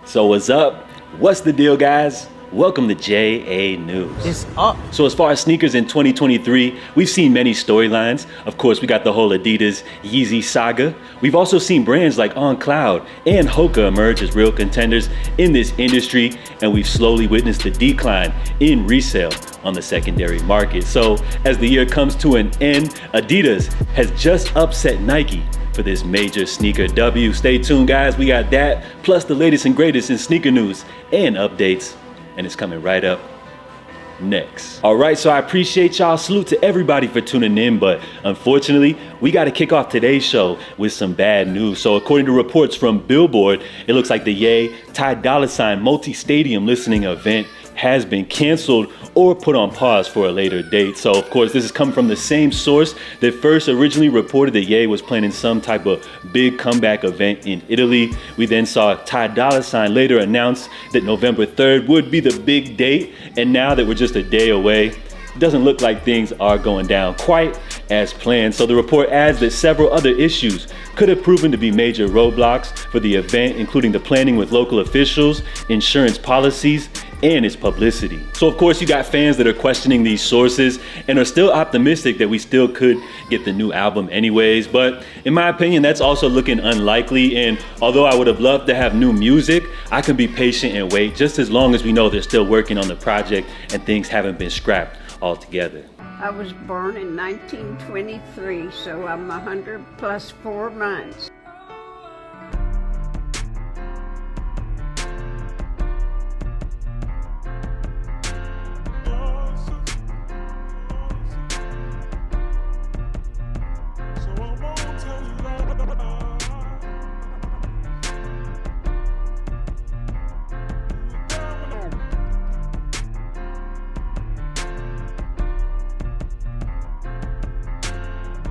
So what's up? What's the deal, guys? Welcome to JA News. It's up. So as far as sneakers in 2023, we've seen many storylines. Of course, we got the whole Adidas Yeezy saga. We've also seen brands like On Cloud and Hoka emerge as real contenders in this industry, and we've slowly witnessed the decline in resale on the secondary market. So as the year comes to an end, Adidas has just upset Nike for this major sneaker W. Stay tuned, guys. We got that, plus the latest and greatest in sneaker news and updates, and it's coming right up next. All right, so I appreciate y'all. Salute to everybody for tuning in, but unfortunately, we got to kick off today's show with some bad news. So according to reports from Billboard, it looks like the Ye Ty Dolla $ign multi-stadium listening event has been canceled or put on pause for a later date. So of course, this is coming from the same source that first originally reported that Ye was planning some type of big comeback event in Italy. We then saw Ty Dolla $ign later announce that November 3rd would be the big date. And now that we're just a day away, it doesn't look like things are going down quite as planned. So the report adds that several other issues could have proven to be major roadblocks for the event, including the planning with local officials, insurance policies, and its publicity. So of course, you got fans that are questioning these sources and are still optimistic that we still could get the new album anyways. But in my opinion, that's also looking unlikely. And although I would have loved to have new music, I can be patient and wait just as long as we know they're still working on the project and things haven't been scrapped altogether. I was born in 1923, so I'm 100 plus 4 months.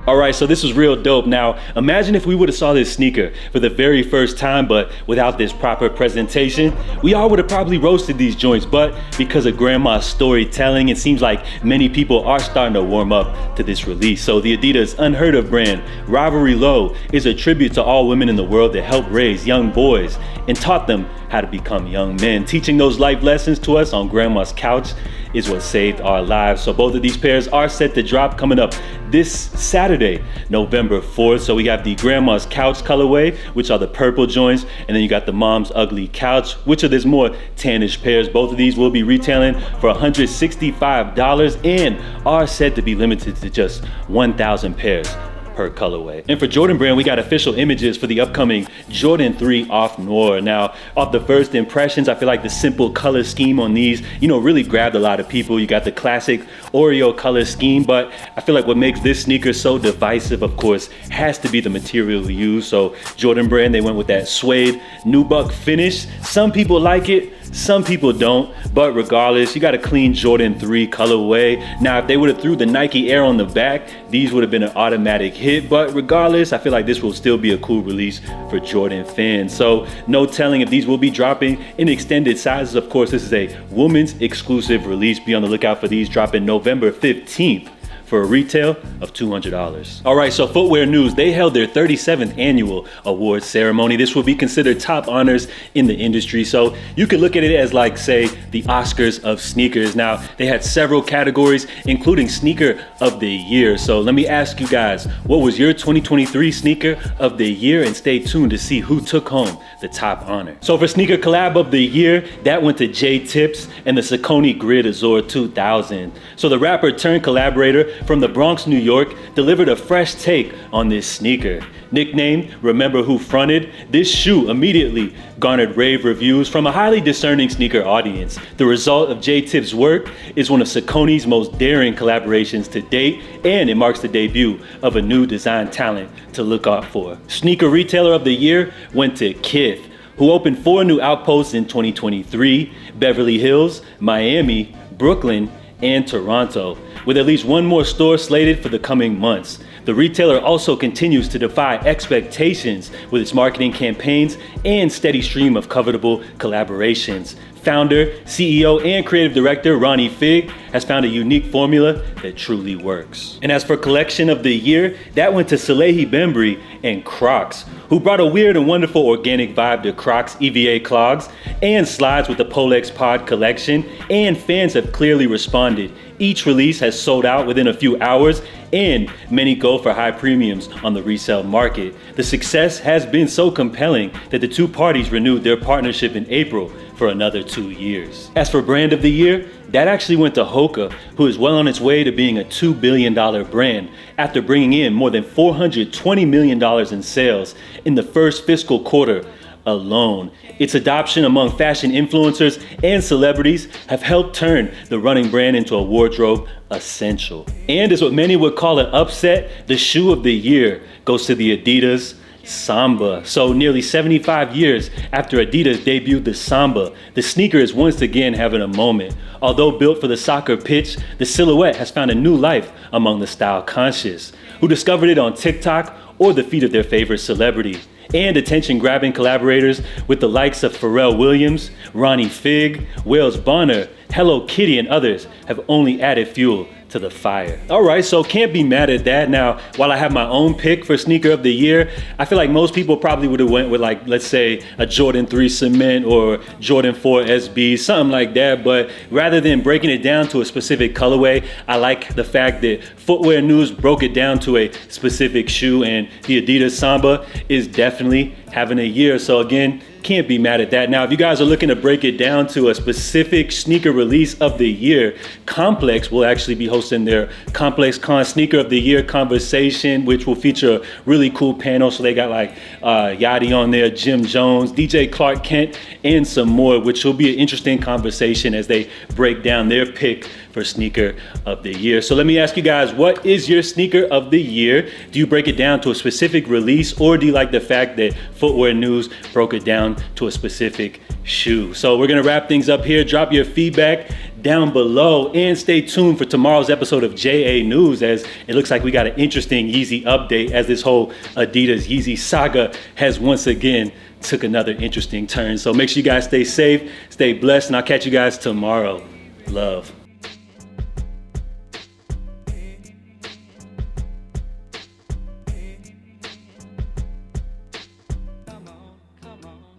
All right, so this was real dope. Now, imagine if we would have saw this sneaker for the very first time, but without this proper presentation. We all would have probably roasted these joints, but because of grandma's storytelling, it seems like many people are starting to warm up to this release. So the Adidas Unheard Of brand, Rivalry Low, is a tribute to all women in the world that helped raise young boys and taught them how to become young men. Teaching those life lessons to us on grandma's couch is what saved our lives. So both of these pairs are set to drop coming up this Saturday, November 4th. So we have the grandma's couch colorway, which are the purple joints, and then you got the mom's ugly couch, which are this more tannish pairs. Both of these will be retailing for $165 and are said to be limited to just 1,000 pairs per colorway. And for Jordan Brand, we got official images for the upcoming Jordan 3 Off Noir. Now, off the first impressions, I feel like the simple color scheme on these, really grabbed a lot of people. You got the classic Oreo color scheme, but I feel like what makes this sneaker so divisive, of course, has to be the material used. So Jordan Brand, they went with that suede nubuck finish. Some people like it, some people don't, but regardless, you got a clean Jordan 3 colorway. Now, if they would have threw the Nike Air on the back, these would have been an automatic hit, but regardless, I feel like this will still be a cool release for Jordan fans. So no telling if these will be dropping in extended sizes. Of course, this is a women's exclusive release. Be on the lookout for these dropping November 15th. For a retail of $200. All right, so footwear news. They held their 37th annual awards ceremony. This will be considered top honors in the industry. So you could look at it as like, say, the Oscars of sneakers. Now, they had several categories, including sneaker of the year. So let me ask you guys, what was your 2023 sneaker of the year? And stay tuned to see who took home the top honor. So for sneaker collab of the year, that went to J-Tips and the Saucony Grid Azure 2000. So the rapper turned collaborator from the Bronx, New York, delivered a fresh take on this sneaker. Nicknamed Remember Who Fronted, this shoe immediately garnered rave reviews from a highly discerning sneaker audience. The result of J-Tip's work is one of Saucony's most daring collaborations to date, and it marks the debut of a new design talent to look out for. Sneaker Retailer of the Year went to Kith, who opened 4 new outposts in 2023, Beverly Hills, Miami, Brooklyn, and Toronto, with at least one more store slated for the coming months. The retailer also continues to defy expectations with its marketing campaigns and steady stream of covetable collaborations. Founder, CEO, and creative director Ronnie Fig has found a unique formula that truly works. And as for collection of the year, that went to Salehi Bembry and Crocs, who brought a weird and wonderful organic vibe to Crocs EVA clogs and slides with the Polex Pod collection, and fans have clearly responded. Each release has sold out within a few hours, and many go for high premiums on the resale market. The success has been so compelling that the two parties renewed their partnership in April for another 2 years. As for brand of the year, that actually went to Hoka, who is well on its way to being a $2 billion brand after bringing in more than $420 million in sales in the first fiscal quarter alone. Its adoption among fashion influencers and celebrities have helped turn the running brand into a wardrobe essential. And as what many would call an upset, the shoe of the year goes to the ADIDAS Samba. So nearly 75 years after Adidas debuted the Samba, the sneaker is once again having a moment. Although built for the soccer pitch, the silhouette has found a new life among the style conscious, who discovered it on TikTok or the feet of their favorite celebrity. And attention-grabbing collaborators with the likes of Pharrell Williams, Ronnie Fig, Wales Bonner, Hello Kitty, and others have only added fuel to the fire. All right, so can't be mad at that. Now, while I have my own pick for sneaker of the year, I feel like most people probably would have went with, like, let's say a Jordan 3 Cement or Jordan 4 SB, something like that. But rather than breaking it down to a specific colorway, I like the fact that Footwear News broke it down to a specific shoe, and the Adidas Samba is definitely having a year. So again, can't be mad at that. Now, if you guys are looking to break it down to a specific sneaker release of the year, Complex will actually be hosting their Complex Con Sneaker of the Year conversation, which will feature a really cool panel. So they got like Yachty on there, Jim Jones, DJ Clark Kent, and some more, which will be an interesting conversation as they break down their pick for sneaker of the year. So let me ask you guys, what is your sneaker of the year? Do you break it down to a specific release, or do you like the fact that Footwear News broke it down to a specific shoe? So we're gonna wrap things up here. Drop your feedback down below and stay tuned for tomorrow's episode of JA News, as it looks like we got an interesting Yeezy update as this whole Adidas Yeezy saga has once again took another interesting turn. So make sure you guys stay safe, stay blessed, and I'll catch you guys tomorrow. Love.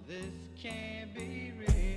This can't be real.